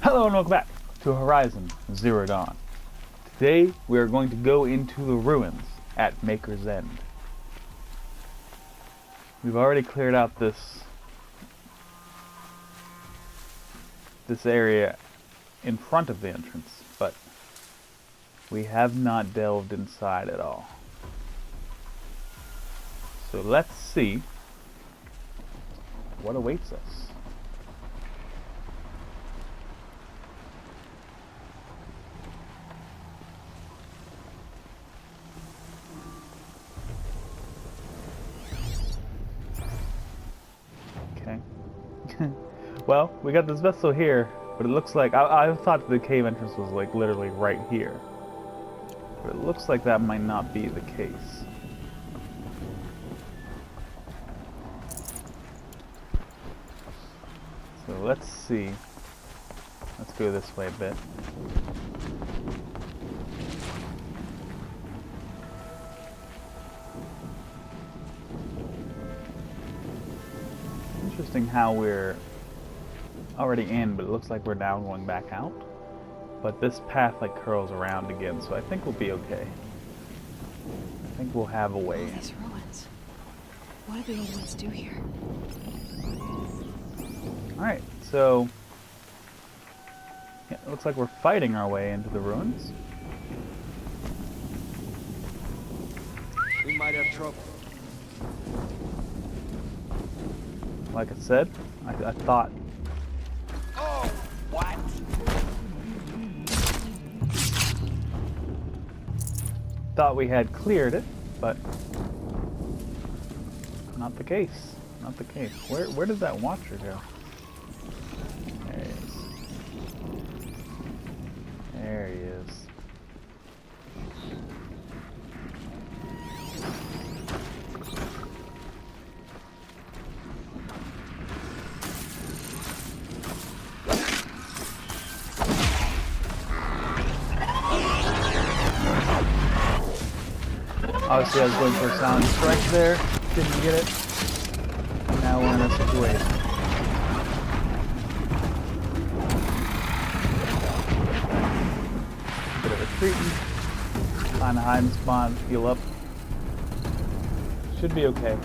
Hello and welcome back to Horizon Zero Dawn. Today we are going to go into the ruins at Maker's End. We've already cleared out this area in front of the entrance, but we have not delved inside at all. So let's see what awaits us. Okay. Well, we got this vessel here, but it looks like I thought the cave entrance was like literally right here. But it looks like that might not be the case. So let's see. Let's go this way a bit. Interesting how we're already in, but it looks like we're now going back out. But this path like curls around again, so I think we'll be okay. I think we'll have a way in. These ruins. What do the old ones do here? Alright, so yeah, it looks like we're fighting our way into the ruins. We might have trouble. Like I said, I thought. Oh, what? Thought we had cleared it, but not the case. Not the case. Where did that watcher go? There he is. There he is. Obviously, I was going for a sound strike there. Didn't get it. Now we're in a situation. Bit of retreating. Find a hiding spot, heal up. Should be okay.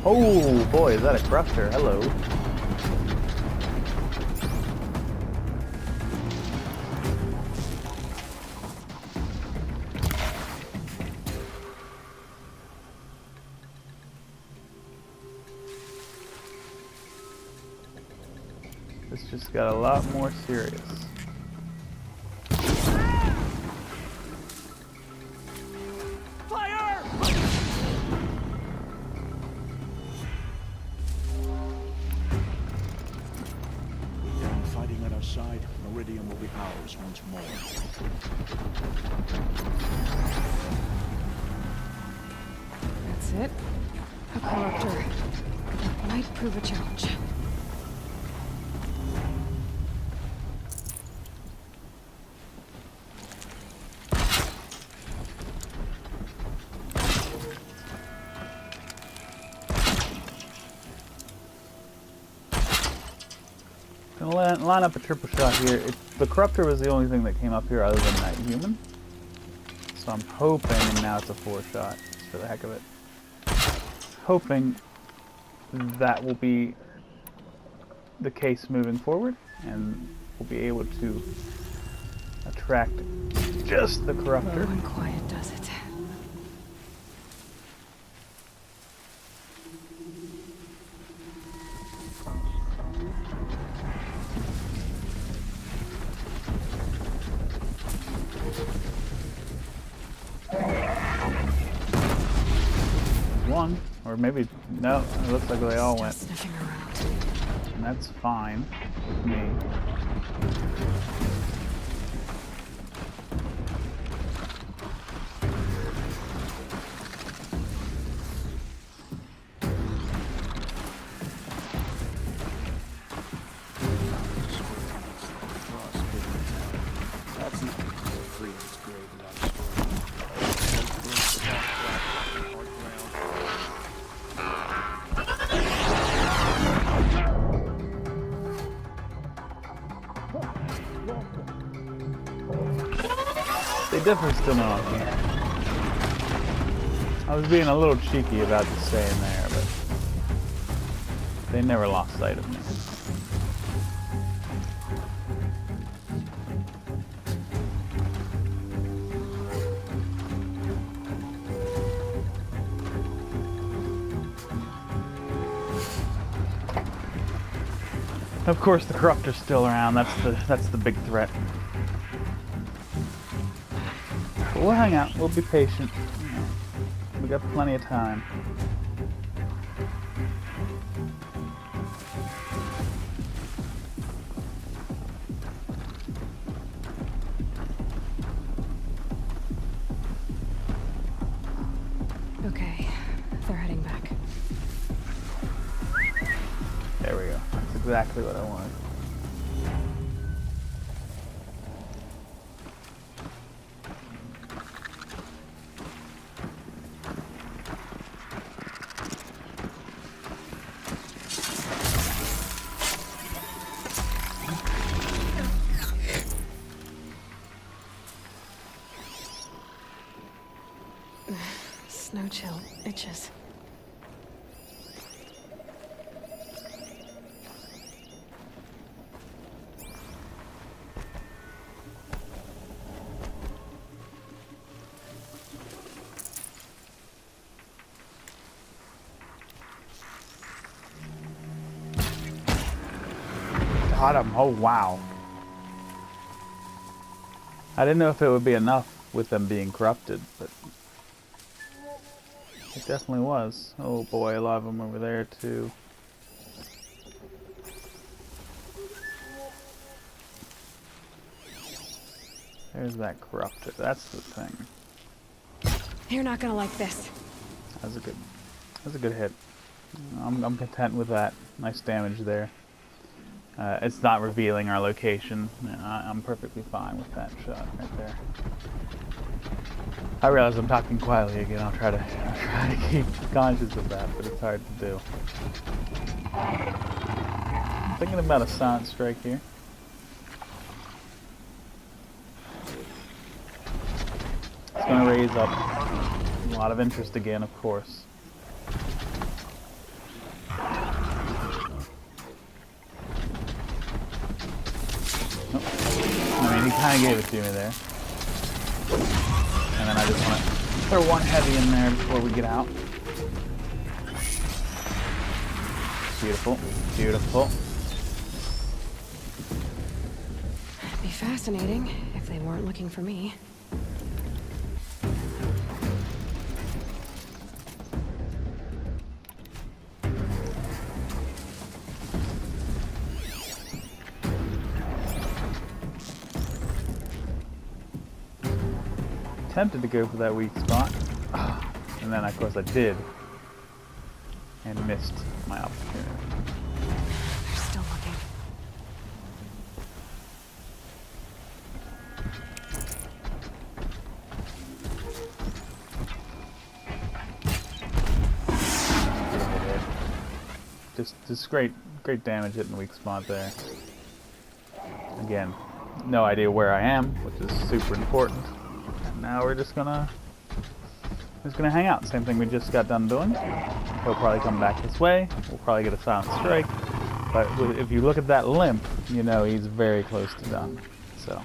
Oh boy, is that a corruptor? Hello. This just got a lot more serious. Fire! Young fighting at our side, Meridian will be ours once more. That's it. A corruptor. That might prove a challenge. Gonna line up a triple shot here. The corruptor was the only thing that came up here other than that human. So I'm hoping, and now it's a 4-shot, just for the heck of it. Hoping that will be the case moving forward, and we'll be able to attract just the corruptor. Low and quiet does it. One, or maybe, no, it looks like they all went. Just sniffing around. And that's fine with me. That's not freedom's grave without a story. differ's still not here. I was being a little cheeky about just staying there, but they never lost sight of me. Of course, the corruptor's still around. That's the big threat. But we'll hang out. We'll be patient. We got plenty of time. Okay, they're heading back. There we go. That's exactly what I wanted. Snow chill itches. Got him. Oh, wow. I didn't know if it would be enough with them being corrupted, but it definitely was. Oh boy, a lot of them over there too. There's that corruptor. That's the thing. You're not gonna like this. That's a good hit. I'm content with that. Nice damage there. It's not revealing our location. I'm perfectly fine with that shot right there. I realize I'm talking quietly again. I'll try to keep conscious of that, but it's hard to do. I'm thinking about a silent strike here. It's going to raise up a lot of interest again, of course. I mean, he kind of gave it to me there. And then I just want to throw one heavy in there before we get out. Beautiful, beautiful. It'd be fascinating if they weren't looking for me. Tempted to go for that weak spot, and then of course I did, and missed my opportunity. They're still looking. Just great damage hitting the weak spot there. Again, no idea where I am, which is super important. Now we're just gonna hang out. Same thing we just got done doing. He'll probably come back this way. We'll probably get a silent strike. But if you look at that limp, you know he's very close to done. So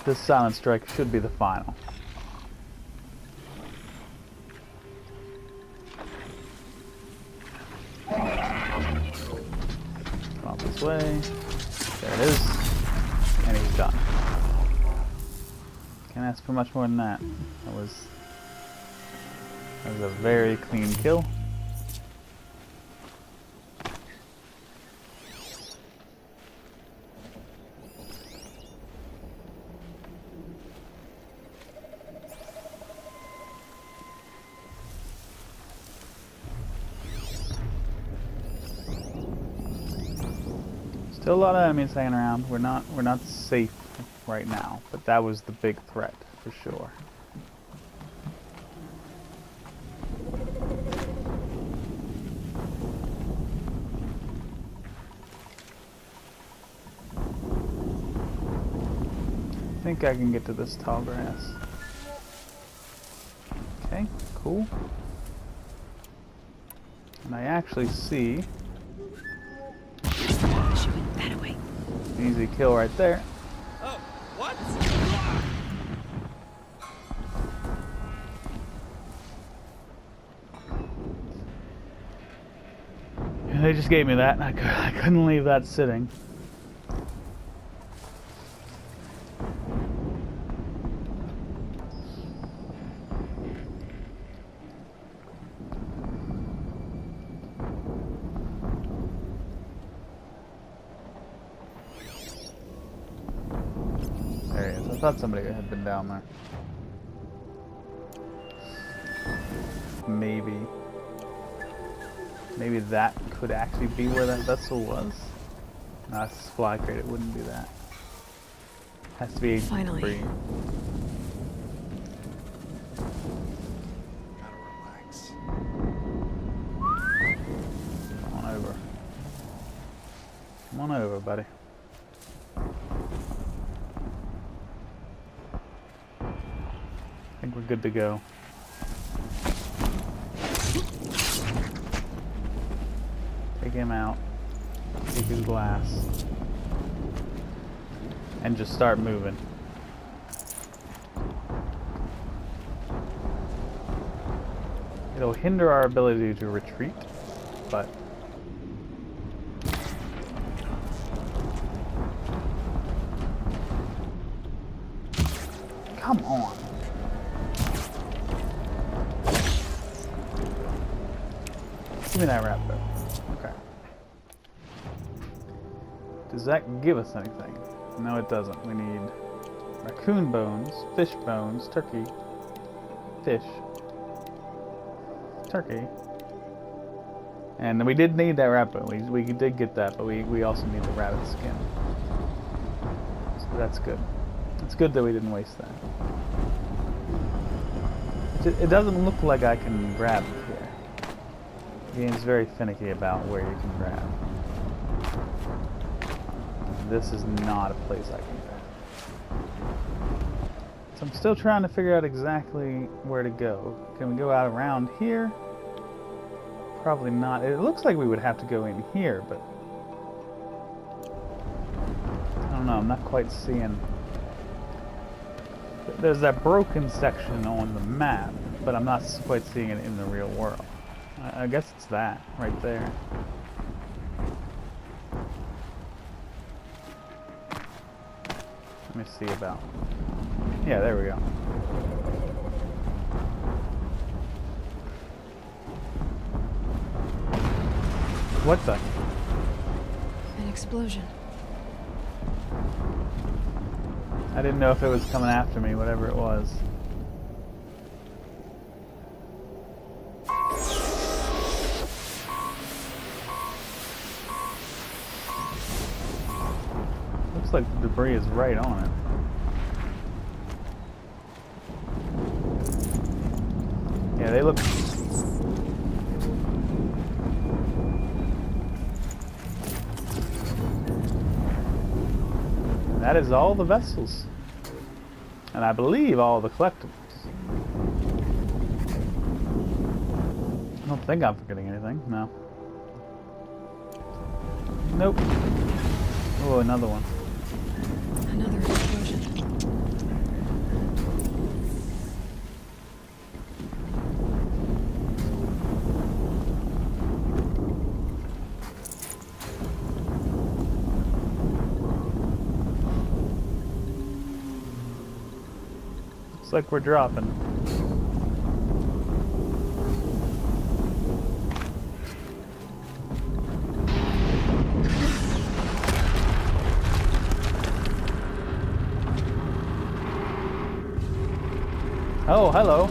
this silent strike should be the final. Come out this way. There it is. And he's done. Can't ask for much more than that. That was a very clean kill. Still a lot of enemies hanging around. We're not safe right now, but that was the big threat for sure. think I can get to this tall grass. Okay, cool. And I actually see Shooing that away. an easy kill right there. Oh, what? And they just gave me that. I couldn't leave that sitting. There he is. I thought somebody had been down there. Maybe that could actually be where that vessel was. No, that's a supply crate. It wouldn't be that. Has to be Finally. free. Gotta relax. Come on over. Come on over, buddy. I think we're good to go. Take him out. Take his glass. And just start moving. It'll hinder our ability to retreat, but come on. Give me that raptor. Okay. Does that give us anything? No, it doesn't. We need raccoon bones, fish bones, turkey, fish, turkey. And we did need that rabbit. We did get that, but we also need the rabbit skin. So that's good. It's good that we didn't waste that. It doesn't look like I can grab it here. The game's very finicky about where you can grab. This is not a place I can grab. So I'm still trying to figure out exactly where to go. Can we go out around here? Probably not. It looks like we would have to go in here, but I don't know. I'm not quite seeing. There's that broken section on the map, but I'm not quite seeing it in the real world. I guess it's that right there. Let me see about. Yeah, there we go. What the? An explosion. I didn't know if it was coming after me, whatever it was. Looks like the debris is right on it. Yeah, they look. That is all the vessels. And I believe all the collectibles. I don't think I'm forgetting anything, no. Nope. Oh, another one. Another explosion. Looks like we're dropping. Oh, hello.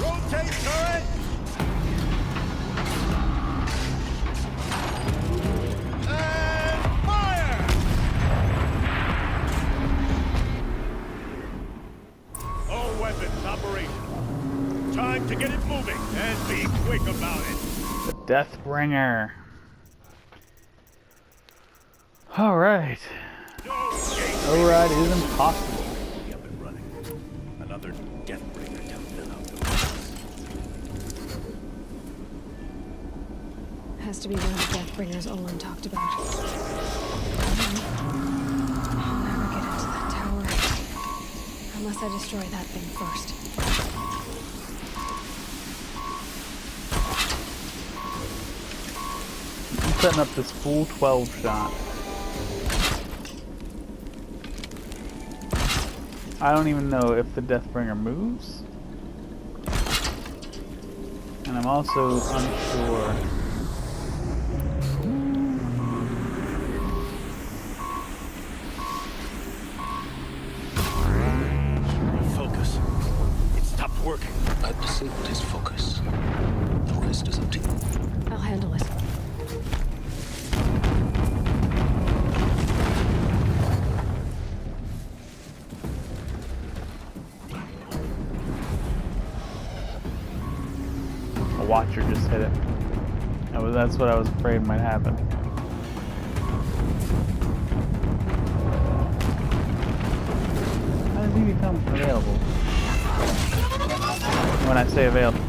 Rotate turret! And fire! All weapons operational. Time to get it moving and be quick about it. The Deathbringer. Alright. No escape. Alright is impossible. has to be one of the Deathbringers Olin talked about. I'll never get into that tower. Unless I destroy that thing first. I'm setting up this full 12 shot. I don't even know if the Deathbringer moves. And I'm also unsure. Focus. It stopped working. I disabled his focus. The rest is up to you. I'll handle it. A watcher just hit it. That's what I was afraid might happen. How does he become available? When I say available.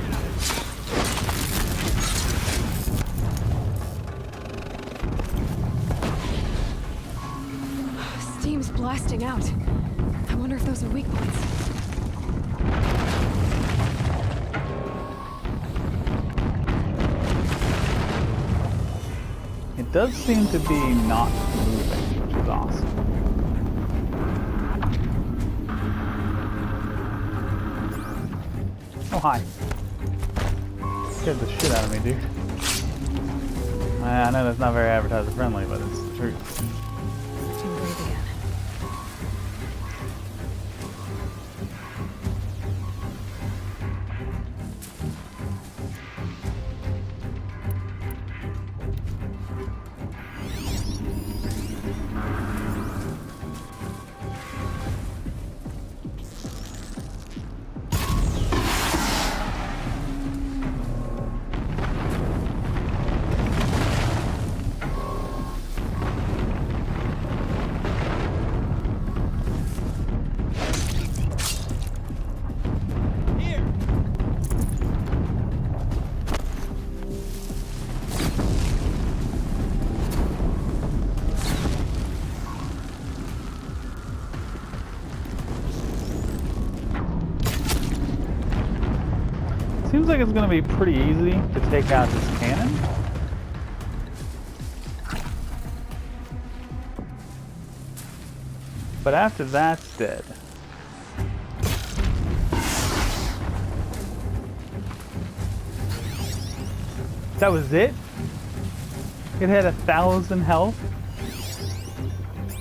Steam's blasting out. I wonder if those are weak points. It does seem to be not moving, which is awesome. Oh, hi. Scared the shit out of me, dude. I know that's not very advertiser friendly, but it's the truth. Can breathe again. Seems like it's going to be pretty easy to take out this cannon. But after that's dead. That was it? It had 1,000 health?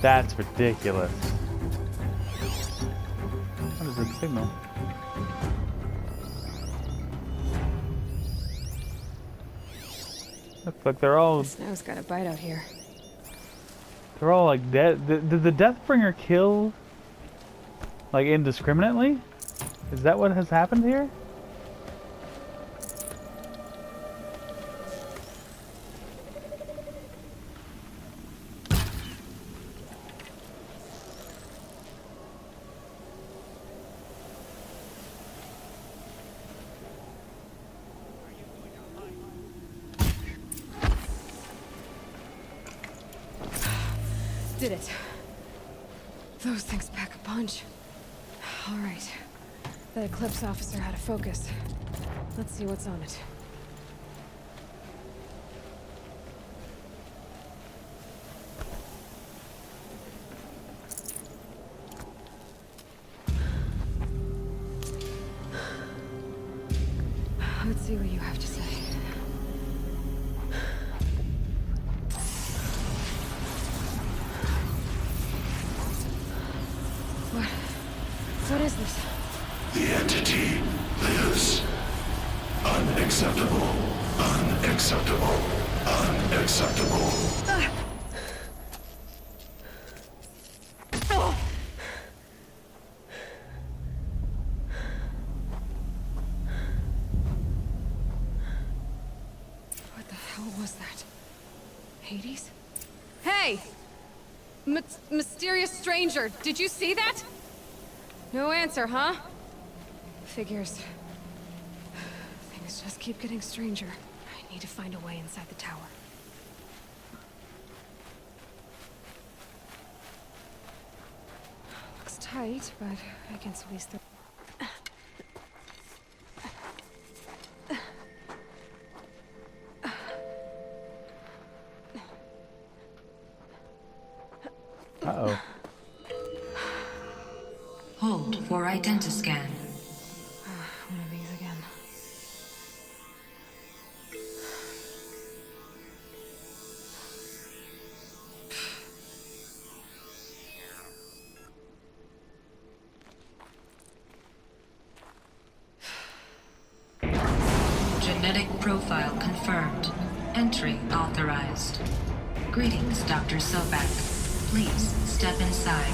That's ridiculous. What is it signal? Looks like they're all... The snow's got a bite out here. They're all like dead. Did the Deathbringer kill like indiscriminately? Is that what has happened here? Did it. Those things pack a punch. All right. That Eclipse officer had a focus. Let's see what's on it. Let's see what you have to say. What is this? The entity lives. Unacceptable. Unacceptable. Unacceptable. What the hell was that? Hades? Hey! Mysterious stranger, did you see that? No answer, huh? Figures. Things just keep getting stranger. I Need to find a way inside the tower. Looks tight, but I can squeeze through. Uh-oh. Hold for identiscan. One of these again. Genetic profile confirmed. Entry authorized. Greetings, Dr. Sobek. Please step inside.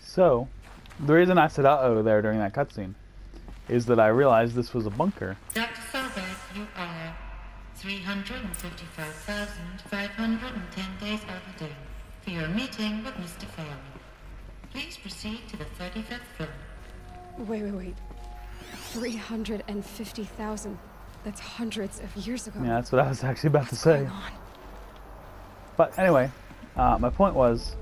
So, the reason I said uh-oh there during that cutscene is that I realized this was a bunker. Dr. Sobek, you are 355,510 days overdue for your meeting with Mr. Farrell. Please proceed to the 35th floor. Wait. 350,000. That's hundreds of years ago. Yeah, that's what I was actually about to say. What's going on? But anyway, my point was,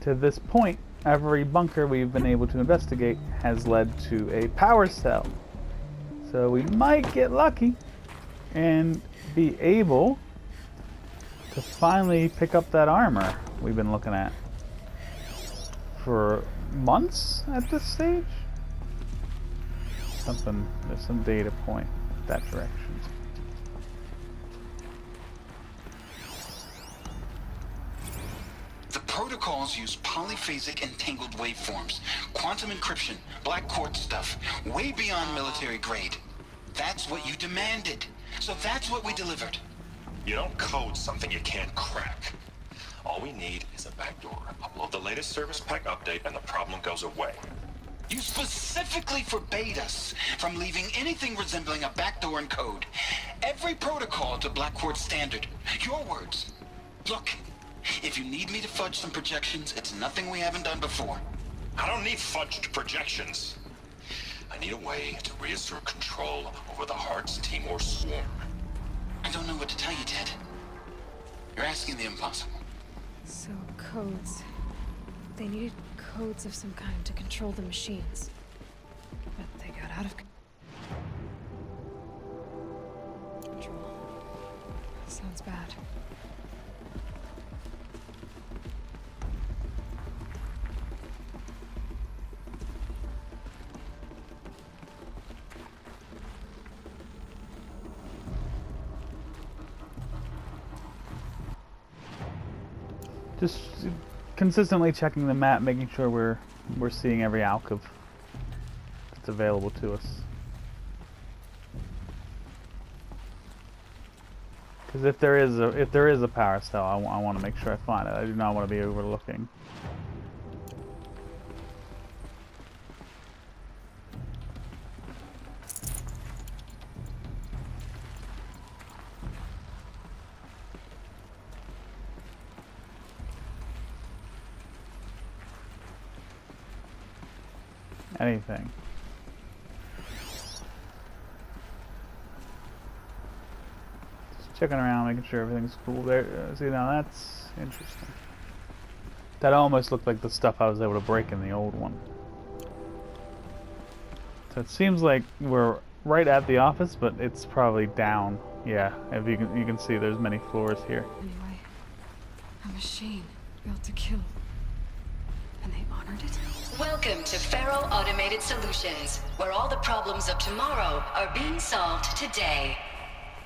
to this point, every bunker we've been able to investigate has led to a power cell. So we might get lucky and be able to finally pick up that armor we've been looking at for months at this stage. There's some data point that direction. The protocols use polyphasic entangled waveforms, quantum encryption, black quartz stuff, way beyond military grade. That's what you demanded. So that's what we delivered. You don't code something you can't crack. All we need is a backdoor. Upload the latest service pack update and the problem goes away. You specifically forbade us from leaving anything resembling a backdoor in code. Every protocol to Black Quartz standard. Your words. Look, if you need me to fudge some projections, it's nothing we haven't done before. I don't need fudged projections. I need a way to reassert control over the Heart's Timor swarm. I don't know what to tell you, Ted. You're asking the impossible. So, codes. They needed codes of some kind to control the machines. But they got out of control. Sounds bad. Just consistently checking the map, making sure we're seeing every alcove that's available to us. Because if there is a power cell, I want to make sure I find it. I do not want to be overlooking. Anything. Just checking around, making sure everything's cool. There, see, now that's interesting. That almost looked like the stuff I was able to break in the old one. So it seems like we're right at the office, but it's probably down. Yeah, if you can see, there's many floors here. Anyway, a machine built to kill. And they honored it? Welcome to Faro Automated Solutions, where all the problems of tomorrow are being solved today.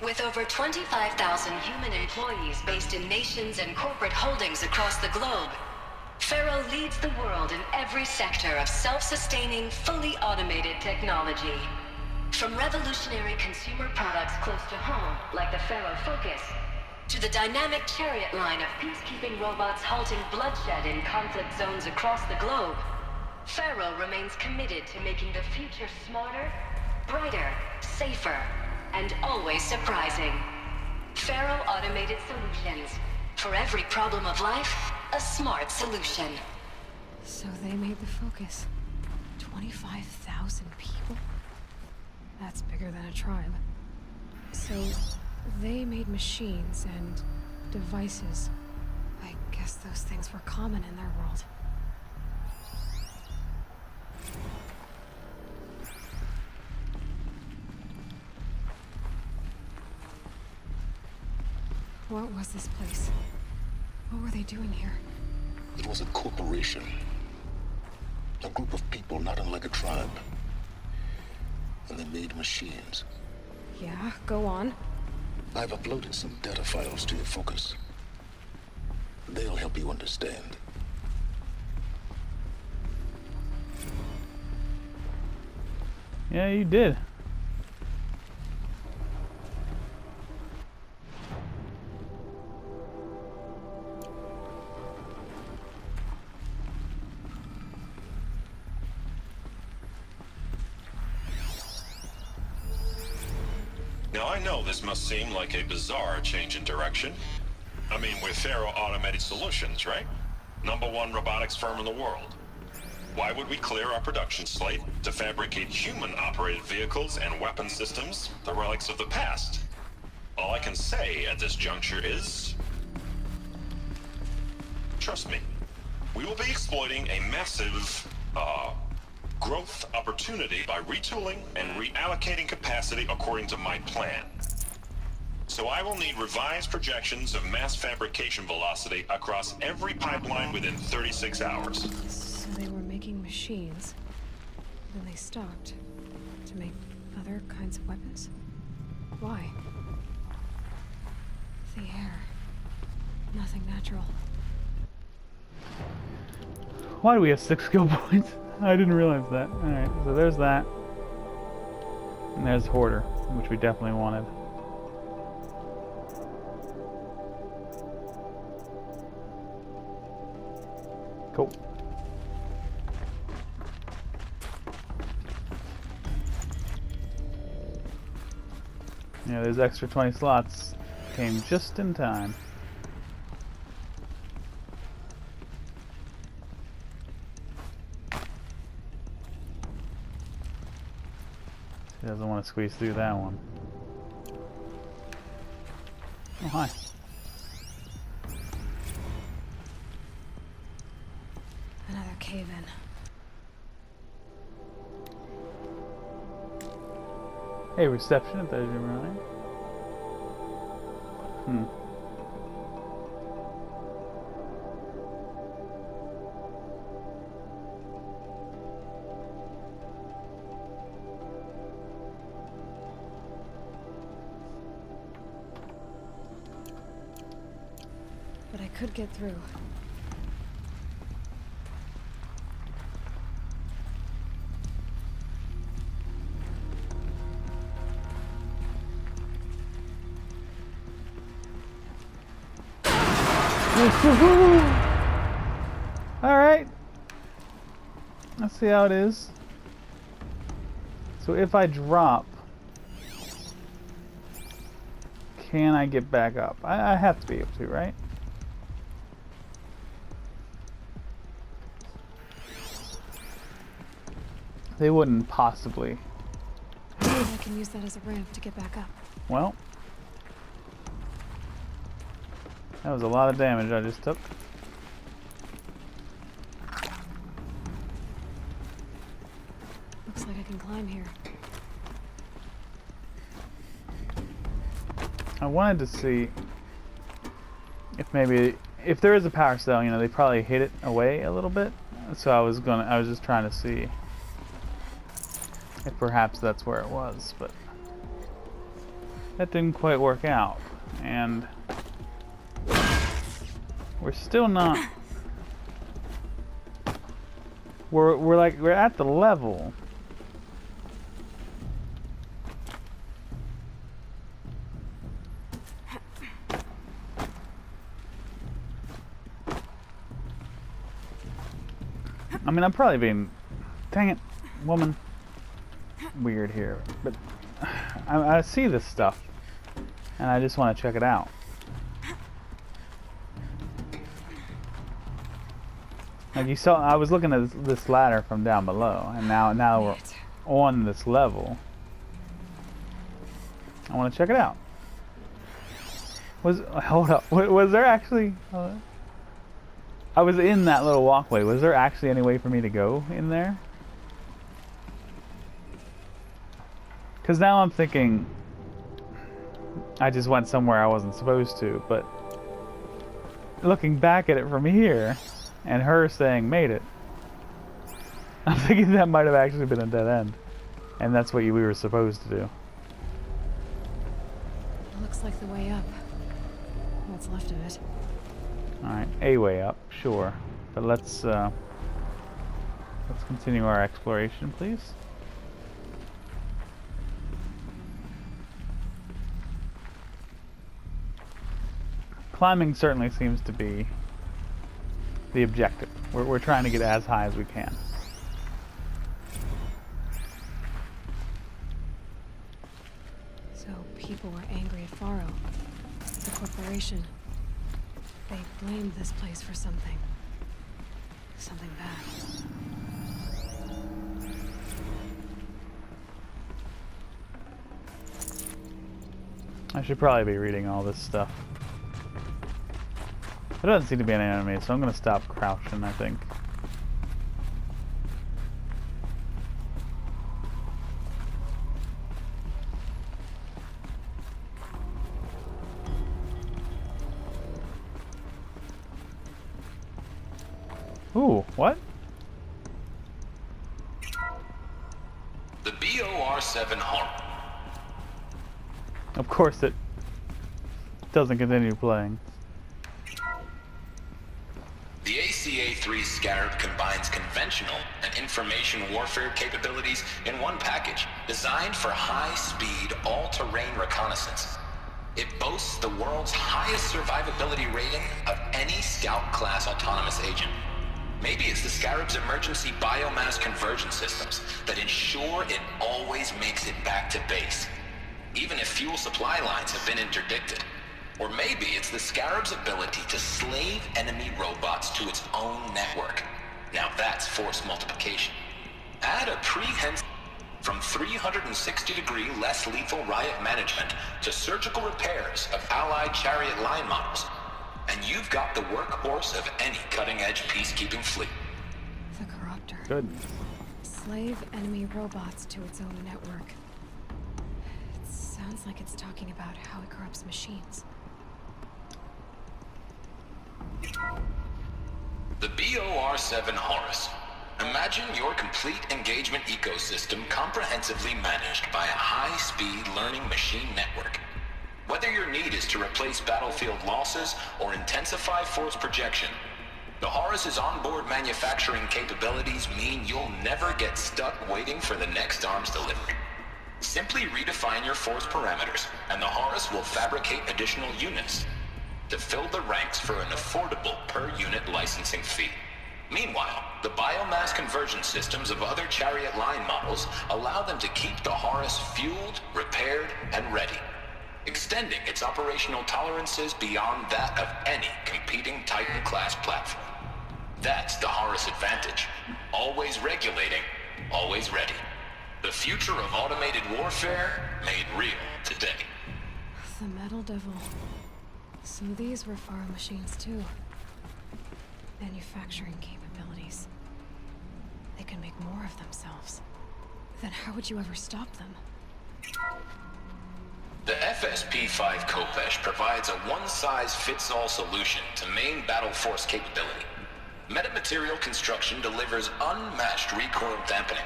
With over 25,000 human employees based in nations and corporate holdings across the globe, Faro leads the world in every sector of self-sustaining, fully automated technology. From revolutionary consumer products close to home, like the Faro Focus, To the dynamic chariot line of peacekeeping robots halting bloodshed in conflict zones across the globe, Faro remains committed to making the future smarter, brighter, safer, and always surprising. Faro Automated Solutions. For every problem of life, a smart solution. So they made the Focus. 25,000 people? That's bigger than a tribe. So they made machines and devices. I guess those things were common in their world. What was this place? What were they doing here? It was a corporation. A group of people not unlike a tribe. And they made machines. Yeah, go on. I've uploaded some data files to your Focus. They'll help you understand. Yeah, you did. Now, I know this must seem like a bizarre change in direction. I mean, we're Faro Automated Solutions, right? #1 robotics firm in the world. Why would we clear our production slate to fabricate human-operated vehicles and weapon systems, the relics of the past? All I can say at this juncture is... trust me, we will be exploiting a massive, growth opportunity by retooling and reallocating capacity according to my plan. So I will need revised projections of mass fabrication velocity across every pipeline within 36 hours. So they were making machines. Then they stopped to make other kinds of weapons. Why? The air. Nothing natural. Why do we have 6 skill points? I didn't realize that. Alright, so there's that. And there's Hoarder, which we definitely wanted. Cool. Yeah, those extra 20 slots came just in time. He doesn't want to squeeze through that one. Oh, hi. Another cave-in. Hey, reception at the right? But I could get through. Alright. Let's see how it is. So if I drop, can I get back up? I have to be able to, right? They wouldn't possibly. Maybe I can use that as a ramp to get back up. Well, that was a lot of damage I just took. Looks like I can climb here. I wanted to see if maybe, if there is a power cell, you know, they probably hid it away a little bit. So I was just trying to see if perhaps that's where it was, but that didn't quite work out. And we're still not, we're at the level. I mean, I'm probably being, dang it, woman, weird here, but I see this stuff, and I just want to check it out. Like you saw, I was looking at this ladder from down below, and now we're on this level. I want to check it out. Hold up, was there actually? I was in that little walkway. Was there actually any way for me to go in there? Because now I'm thinking I just went somewhere I wasn't supposed to, but looking back at it from here and her saying made it, I'm thinking that might have actually been a dead end, and that's what we were supposed to do. It looks like the way up. What's left of it. Alright, a way up, sure. But let's continue our exploration, please. Climbing certainly seems to be the objective. We're trying to get as high as we can. So people were angry at Faro, the corporation. They blamed this place for something. Something bad. I should probably be reading all this stuff. There doesn't seem to be any enemies, so I'm going to stop crouching, I think. Ooh, what? The BOR-7 Horror. Of course it doesn't continue playing. The ACA-3 Scarab combines conventional and information warfare capabilities in one package, designed for high-speed, all-terrain reconnaissance. It boasts the world's highest survivability rating of any Scout-class autonomous agent. Maybe it's the Scarab's emergency biomass conversion systems that ensure it always makes it back to base, even if fuel supply lines have been interdicted. Or maybe it's the Scarab's ability to slave enemy robots to its own network. Now that's force multiplication. Add a prehensile from 360-degree less lethal riot management to surgical repairs of Allied chariot line models, and you've got the workhorse of any cutting-edge peacekeeping fleet. The Corruptor. Good. Slave enemy robots to its own network. It sounds like it's talking about how it corrupts machines. The BOR-7 Horus. Imagine your complete engagement ecosystem comprehensively managed by a high-speed learning machine network. Whether your need is to replace battlefield losses or intensify force projection, the Horus's onboard manufacturing capabilities mean you'll never get stuck waiting for the next arms delivery. Simply redefine your force parameters, and the Horus will fabricate additional units to fill the ranks for an affordable per-unit licensing fee. Meanwhile, the biomass conversion systems of other chariot line models allow them to keep the Horus fueled, repaired, and ready, extending its operational tolerances beyond that of any competing Titan-class platform. That's the Horus advantage. Always regulating, always ready. The future of automated warfare made real today. The Metal Devil. So these were Faro machines too. Manufacturing capabilities. They can make more of themselves. Then how would you ever stop them? The FSP-5 Khopesh provides a one-size-fits-all solution to main battle force capability. Metamaterial construction delivers unmatched recoil dampening,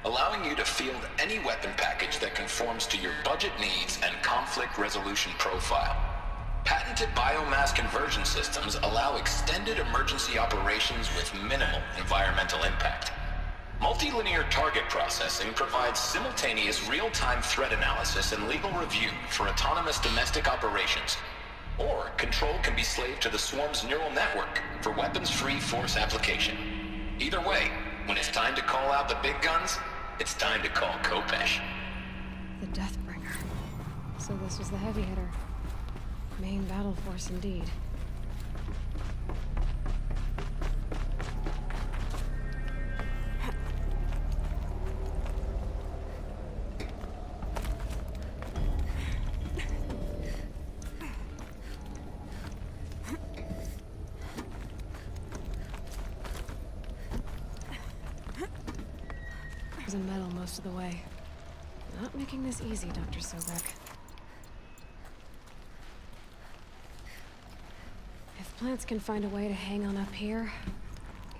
allowing you to field any weapon package that conforms to your budget needs and conflict resolution profile. Patented biomass conversion systems allow extended emergency operations with minimal environmental impact. Multilinear target processing provides simultaneous real-time threat analysis and legal review for autonomous domestic operations. Or control can be slaved to the swarm's neural network for weapons-free force application. Either way, when it's time to call out the big guns, it's time to call Kopesh. The Deathbringer. So this was the heavy hitter. Main battle force indeed. There's a metal most of the way. Not making this easy, Dr. Sobek. If plants can find a way to hang on up here,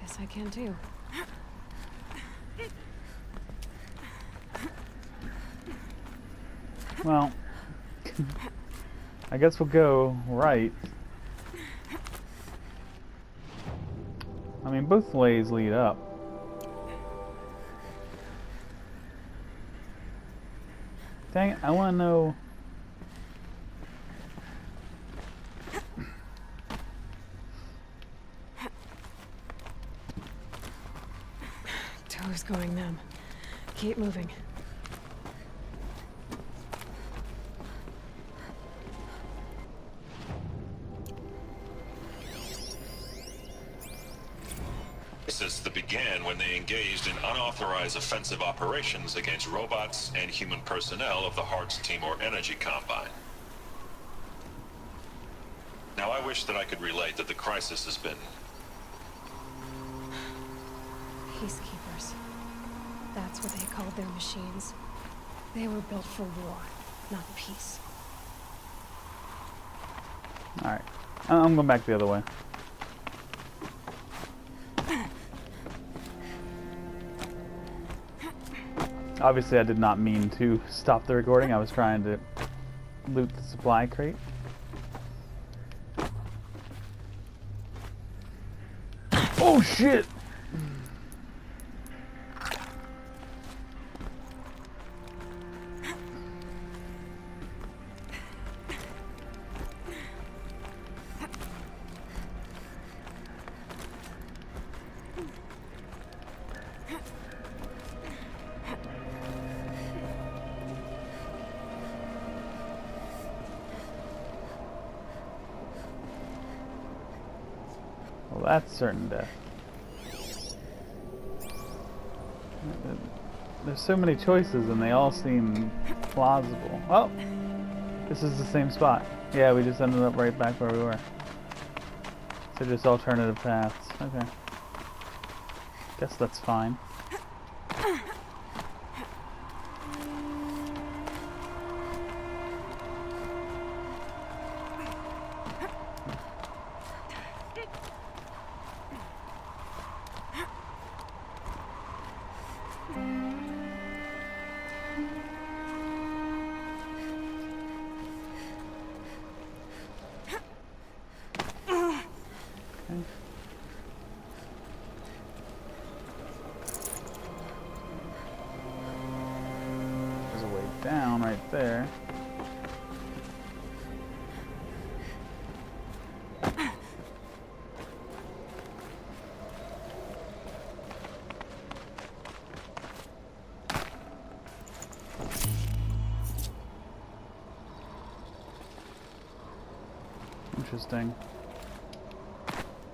guess I can too. Well, I guess we'll go right. I mean, both ways lead up. Dang it, I want to know... Toe's going numb. Keep moving. That began when they engaged in unauthorized offensive operations against robots and human personnel of the Hearts Timor Energy Combine. Now, I wish that I could relate that the crisis has been... Peacekeepers. That's what they called their machines. They were built for war, not peace. Alright, I'm going back the other way. Obviously, I did not mean to stop the recording. I was trying to loot the supply crate. Oh shit! Well, that's certain death. There's so many choices and they all seem plausible. Oh! This is the same spot. Yeah, we just ended up right back where we were. So just alternative paths. Okay. Guess that's fine. There's a way down right there. Interesting.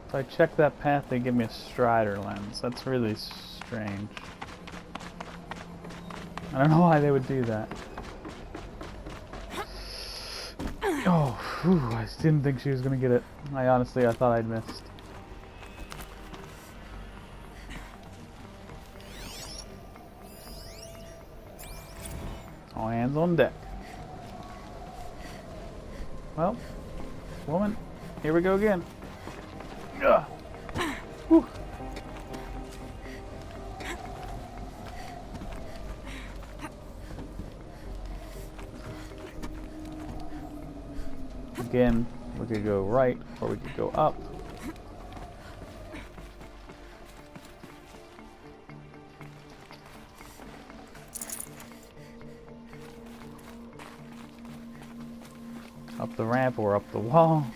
If I check that path, they give me a Strider lens. That's really strange. I don't know why they would do that. Oh, whew, I didn't think she was gonna get it. I thought I'd missed. All hands on deck. Well, woman, here we go again. Ugh. Whew. Again, we could go right or we could go up. Up the ramp or up the wall.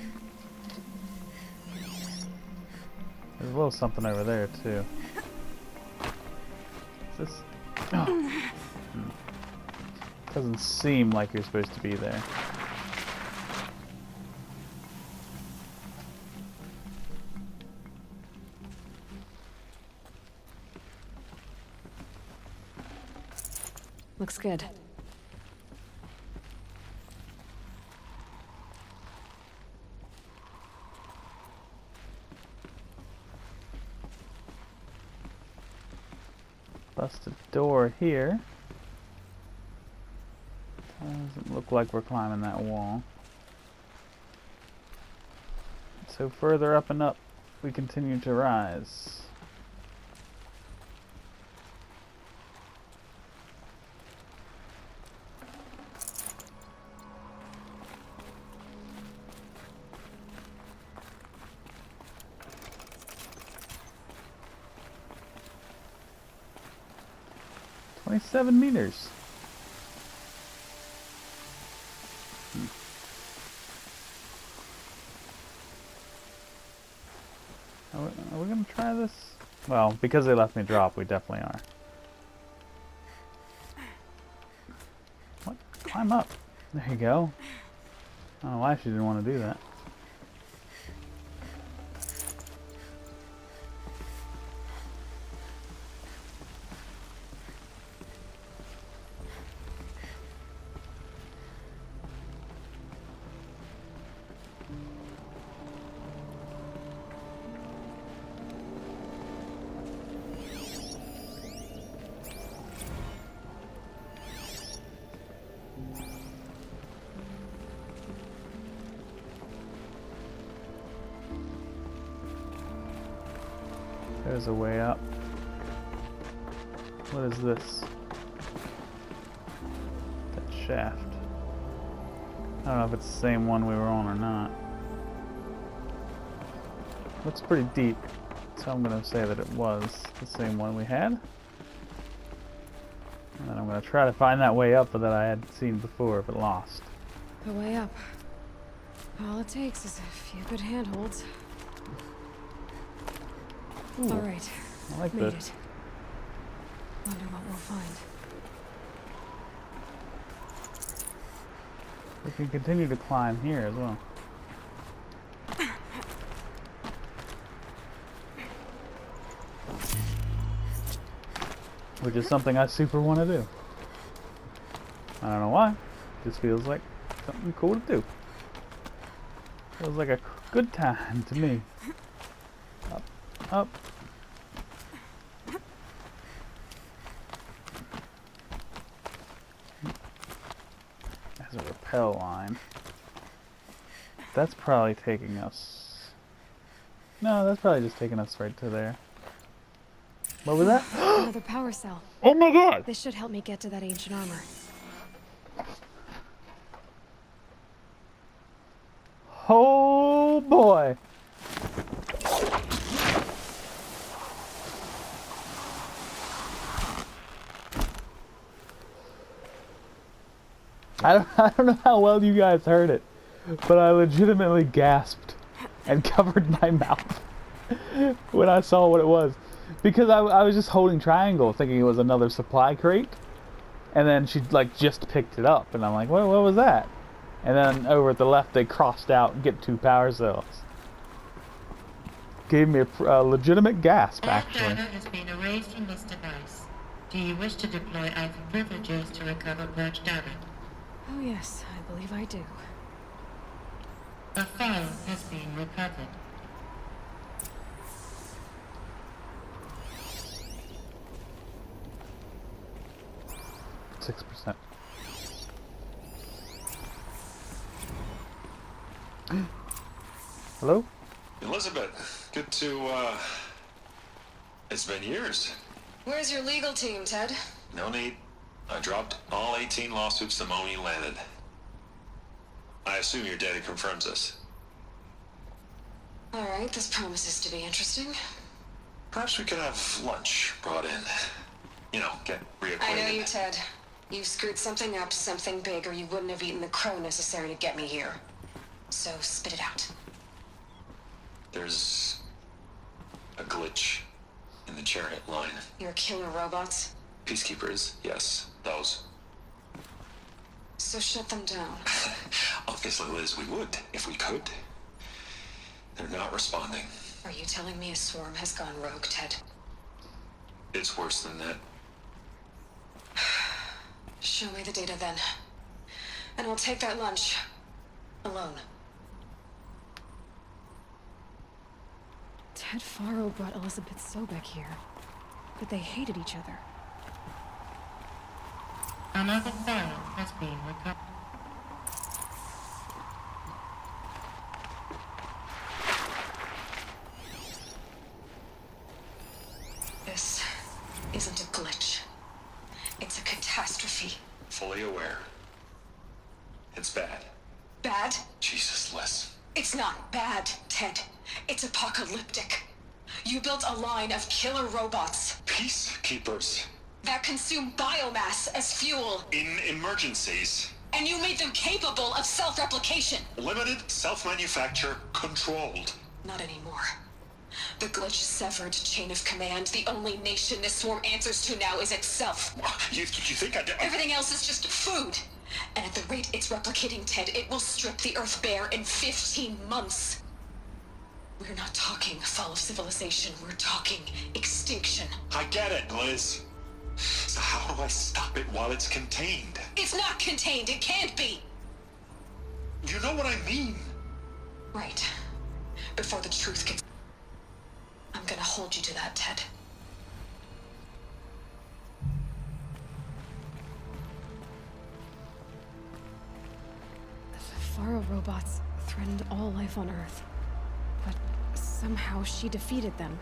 There's a little something over there too. this? Oh. Doesn't seem like you're supposed to be there. Looks good. Busted door here. Doesn't look like we're climbing that wall. So further up and up, we continue to rise. "27 meters. Are we gonna try this? Well, because they left me drop, we definitely are. What? Climb up. There you go. I don't know why she didn't want to do that. There's a way up. What is this? That shaft. I don't know if it's the same one we were on or not. Looks pretty deep, so I'm going to say that it was the same one we had. And then I'm going to try to find that way up that I had seen before, but lost. The way up. All it takes is a few good handholds. Ooh, All right. I like Made this. it. Wonder what we'll find. We can continue to climb here as well. Which is something I super want to do. I don't know why. Just feels like something cool to do. Feels like a good time to me. Up, up. There's a rappel line. That's probably taking us... No, that's probably just taking us right to there. What was that? Another power cell. Oh my god! This should help me get to that ancient armor. Oh boy! I don't know how well you guys heard it, but I legitimately gasped and covered my mouth when I saw what it was. Because I was just holding triangle thinking it was another supply crate, and then she like just picked it up, and I'm like, what was that? And then over at the left they crossed out "get 2 power cells." Gave me a legitimate gasp, That actually. data has been erased from this device. Do you wish to deploy Alpha privileges to recover purged data? Oh yes, I believe I do. The file has been recovered. %. Hello? Elizabeth, good to, it's been years. Where's your legal team, Ted? No need. I dropped all 18 lawsuits the moment you landed. I assume your data confirms this. All right, this promises to be interesting. Perhaps we could have lunch brought in. You know, get reacquainted. I know you, Ted. You screwed something up, something big, or you wouldn't have eaten the crow necessary to get me here. So spit it out. There's a glitch in the chariot line. Your killer robots? Peacekeepers, yes, those. So shut them down. Obviously, Liz, we would, if we could. They're not responding. Are you telling me a swarm has gone rogue, Ted? It's worse than that. Show me the data then. And I'll take that lunch. Alone. Ted Faro brought Elizabeth Sobek here. But they hated each other. Another file has been recovered. This isn't a glitch. It's a catastrophe. Fully aware. It's bad. Bad? Jesus, Liz. It's not bad, Ted. It's apocalyptic. You built a line of killer robots Peacekeepers. that consume biomass as fuel, In emergencies. and you made them capable of self-replication. Limited, self-manufacture, controlled. Not anymore. The glitch severed chain of command. The only nation this swarm answers to now is itself. You think I did? Everything else is just food. And at the rate it's replicating, Ted, it will strip the Earth bare in 15 months. We're not talking fall of civilization. We're talking extinction. I get it, Liz. So how do I stop it while it's contained? It's not contained. It can't be. You know what I mean? Right. Before the truth gets... I'm gonna hold you to that, Ted. The Faro robots threatened all life on Earth. But somehow she defeated them.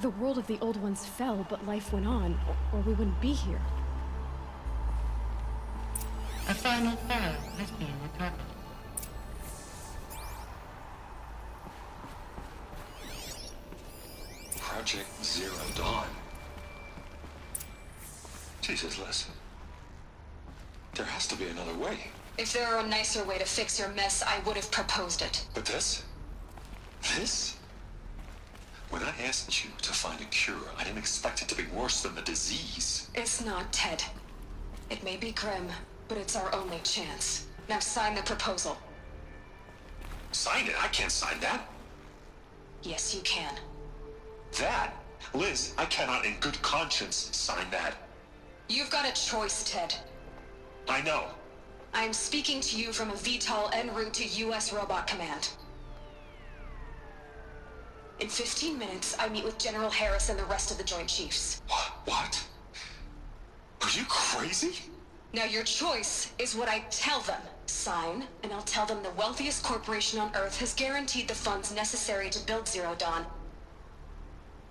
The world of the old ones fell, but life went on, or we wouldn't be here. A final file has been recovered. Project Zero Dawn. Jesus, Liz. There has to be another way. If there were a nicer way to fix your mess, I would have proposed it. But this? This? When I asked you to find a cure, I didn't expect it to be worse than the disease. It's not, Ted. It may be grim, but it's our only chance. Now sign the proposal. Sign it? I can't sign that. Yes, you can. That? Liz, I cannot in good conscience sign that. You've got a choice, Ted. I know. I am speaking to you from a VTOL en route to U.S. Robot Command. In 15 minutes, I meet with General Harris and the rest of the Joint Chiefs. What? Are you crazy? Now your choice is what I tell them. Sign, and I'll tell them the wealthiest corporation on Earth has guaranteed the funds necessary to build Zero Dawn.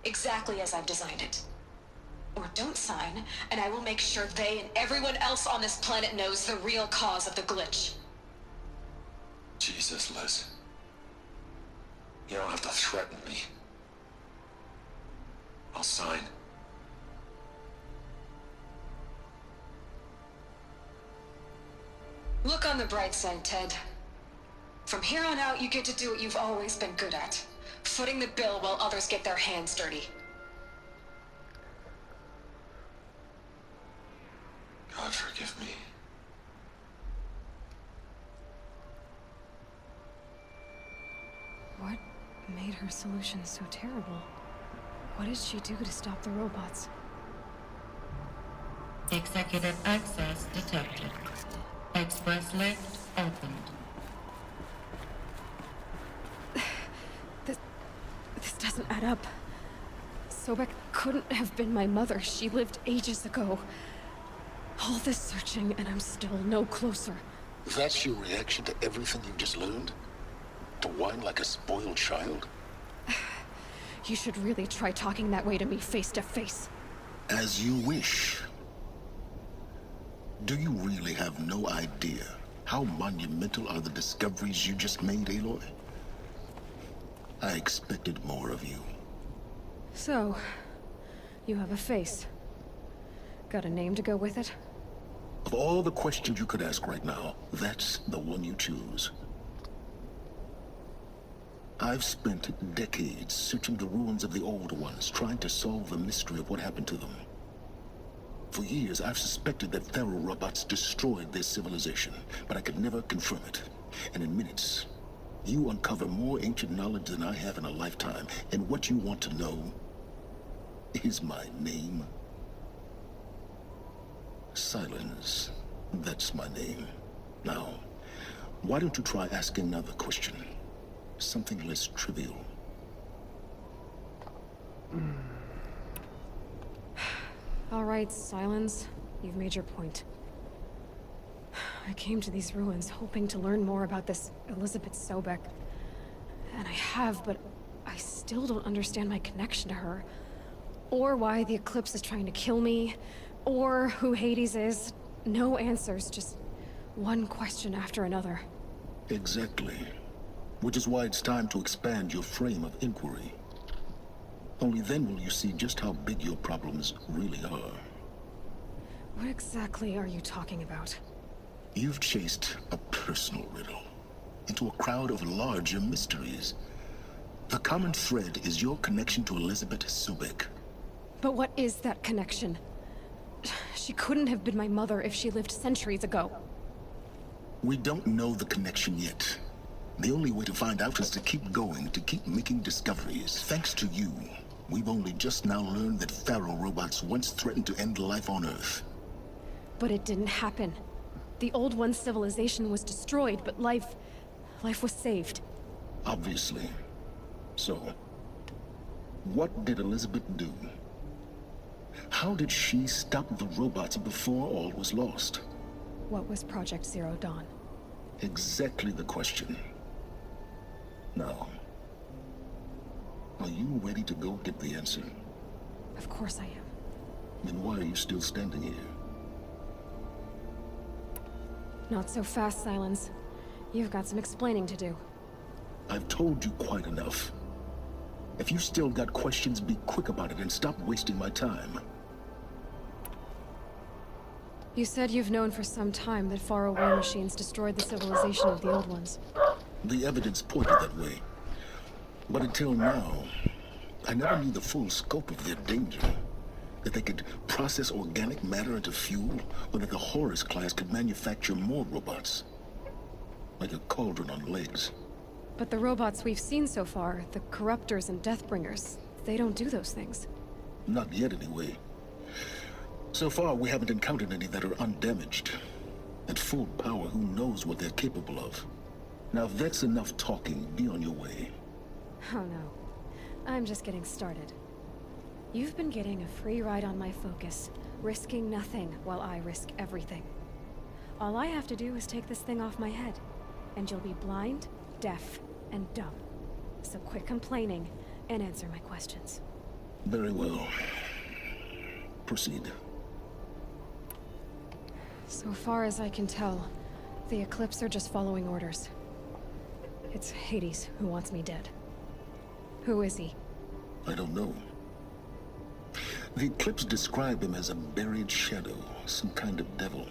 Exactly as I've designed it. Or don't sign, and I will make sure they and everyone else on this planet knows the real cause of the glitch. Jesus, Liz. You don't have to threaten me. I'll sign. Look on the bright side, Ted. From here on out, you get to do what you've always been good at. Footing the bill while others get their hands dirty. God forgive me. What made her solution so terrible? What did she do to stop the robots? Executive access detected. Express lift opened. This doesn't add up. Sobek couldn't have been my mother. She lived ages ago. All this searching, and I'm still no closer. That's your reaction to everything you've just learned? To whine like a spoiled child? You should really try talking that way to me face to face. As you wish. Do you really have no idea how monumental are the discoveries you just made, Aloy? I expected more of you. So, you have a face. Got a name to go with it? Of all the questions you could ask right now, that's the one you choose. I've spent decades searching the ruins of the old ones, trying to solve the mystery of what happened to them. For years, I've suspected that Faro robots destroyed their civilization, but I could never confirm it. And in minutes, you uncover more ancient knowledge than I have in a lifetime. And what you want to know is my name. Silence. That's my name. Now, why don't you try asking another question? Something less trivial. All right, Silence. You've made your point. I came to these ruins hoping to learn more about this Elizabeth Sobek. And I have, but I still don't understand my connection to her. Or why the Eclipse is trying to kill me. Or who Hades is. No answers, just one question after another. Exactly. Which is why it's time to expand your frame of inquiry. Only then will you see just how big your problems really are. What exactly are you talking about? You've chased a personal riddle into a crowd of larger mysteries. The common thread is your connection to Elizabeth Sobek. But what is that connection? She couldn't have been my mother if she lived centuries ago. We don't know the connection yet. The only way to find out is to keep going, to keep making discoveries. Thanks to you, we've only just now learned that Faro robots once threatened to end life on Earth. But it didn't happen. The Old One's civilization was destroyed, but life was saved. Obviously. So, what did Elizabeth do? How did she stop the robots before all was lost? What was Project Zero Dawn? Exactly the question. Now, are you ready to go get the answer? Of course I am. Then why are you still standing here? Not so fast, Silence. You've got some explaining to do. I've told you quite enough. If you still got questions, be quick about it and stop wasting my time. You said you've known for some time that Faro war machines destroyed the civilization of the Old Ones. The evidence pointed that way. But until now, I never knew the full scope of their danger. That they could process organic matter into fuel, or that the Horus class could manufacture more robots. Like a cauldron on legs. But the robots we've seen so far, the Corruptors and Deathbringers, they don't do those things. Not yet, anyway. So far, we haven't encountered any that are undamaged. At full power, who knows what they're capable of? Now, if that's enough talking, be on your way. Oh no. I'm just getting started. You've been getting a free ride on my focus, risking nothing while I risk everything. All I have to do is take this thing off my head, and you'll be blind, deaf, and dumb. So quit complaining and answer my questions. Very well. Proceed. So far as I can tell, the Eclipse are just following orders. It's Hades who wants me dead. Who is he? I don't know. The Eclipse described him as a buried shadow, some kind of devil.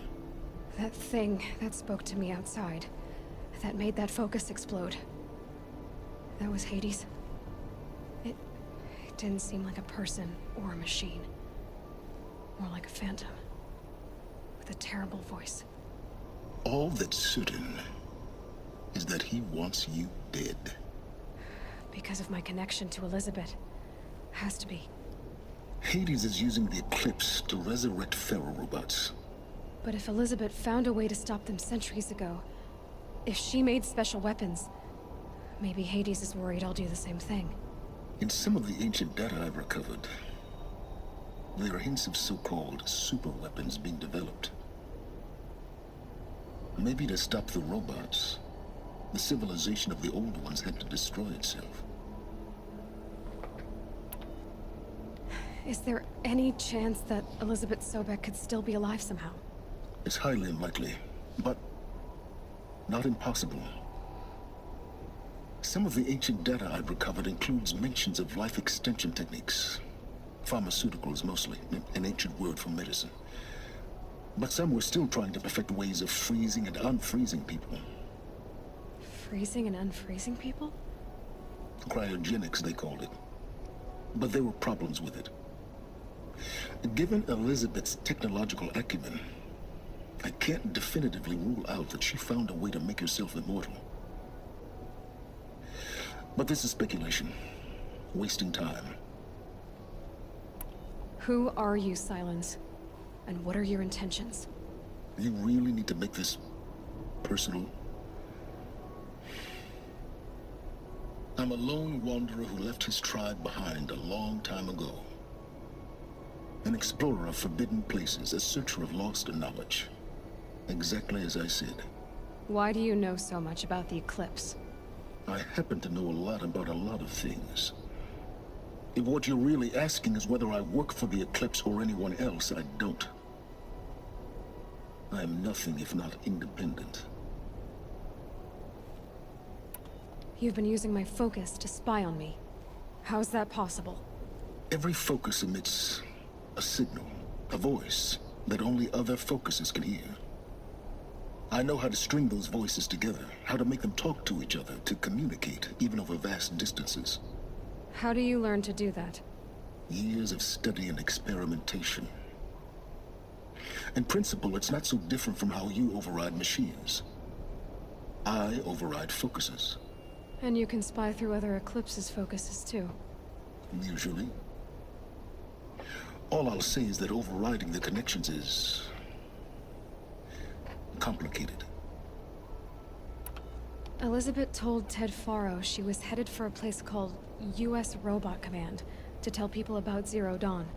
That thing that spoke to me outside, that made that focus explode. That was Hades. It didn't seem like a person or a machine. More like a phantom. With a terrible voice. All that's certain is that he wants you dead. Because of my connection to Elizabeth. Has to be. Hades is using the Eclipse to resurrect Faro robots. But if Elizabeth found a way to stop them centuries ago, if she made special weapons, maybe Hades is worried I'll do the same thing. In some of the ancient data I've recovered, there are hints of so-called super weapons being developed. Maybe to stop the robots, the civilization of the Old Ones had to destroy itself. Is there any chance that Elizabeth Sobek could still be alive somehow? It's highly unlikely, but not impossible. Some of the ancient data I've recovered includes mentions of life extension techniques. Pharmaceuticals mostly, an ancient word for medicine. But some were still trying to perfect ways of freezing and unfreezing people. Freezing and unfreezing people? Cryogenics, they called it. But there were problems with it. Given Elizabeth's technological acumen, I can't definitively rule out that she found a way to make herself immortal. But this is speculation. Wasting time. Who are you, Silence? And what are your intentions? You really need to make this personal? I'm a lone wanderer who left his tribe behind a long time ago. An explorer of forbidden places, a searcher of lost knowledge. Exactly as I said. Why do you know so much about the Eclipse? I happen to know a lot about a lot of things. If what you're really asking is whether I work for the Eclipse or anyone else, I don't. I am nothing if not independent. You've been using my focus to spy on me. How's that possible? Every focus emits a signal, a voice that only other focuses can hear. I know how to string those voices together, how to make them talk to each other, to communicate, even over vast distances. How do you learn to do that? Years of study and experimentation. In principle, it's not so different from how you override machines. I override focuses. And you can spy through other Eclipse's focuses too. Usually. All I'll say is that overriding the connections is complicated. Elizabeth told Ted Faro she was headed for a place called U.S. Robot Command to tell people about Zero Dawn.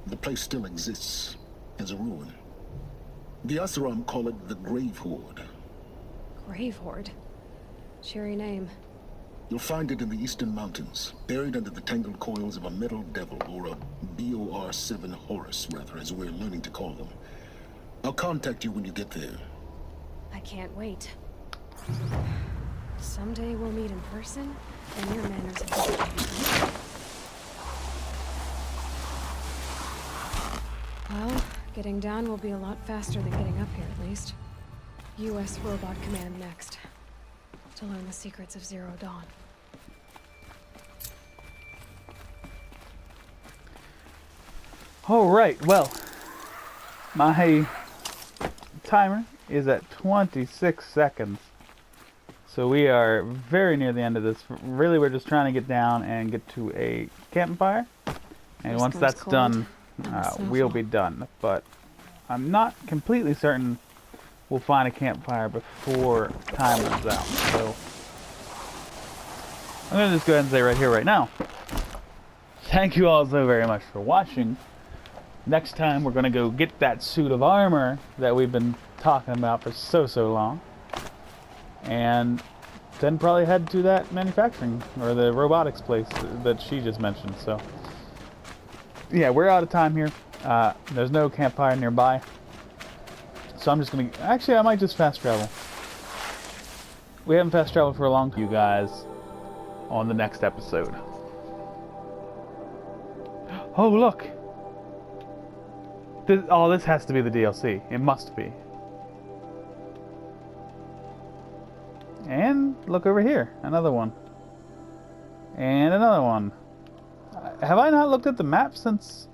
The place still exists as a ruin. The Oseram call it the Grave Horde. Grave Horde? Cheery name. You'll find it in the Eastern Mountains, buried under the tangled coils of a metal devil, or a BOR-7 Horus, rather, as we're learning to call them. I'll contact you when you get there. I can't wait. Someday we'll meet in person, and your manners will be. Well, getting down will be a lot faster than getting up here, at least. U.S. Robot Command next. To learn the secrets of Zero Dawn. Alright, well, my timer is at 26 seconds. So we are very near the end of this. Really, we're just trying to get down and get to a campfire. And once that's done, we'll be done. But I'm not completely certain we'll find a campfire before time runs out. So I'm going to just go ahead and say right here, right now, thank you all so very much for watching. Next time we're going to go get that suit of armor that we've been talking about for so long. And then probably head to that manufacturing, or the robotics place that she just mentioned. So yeah, we're out of time here. There's no campfire nearby. So I'm just gonna, actually I might just fast travel. We haven't fast traveled for a long time, you guys, on the next episode. Oh look! This has to be the DLC. It must be. And look over here, another one. And another one. Have I not looked at the map since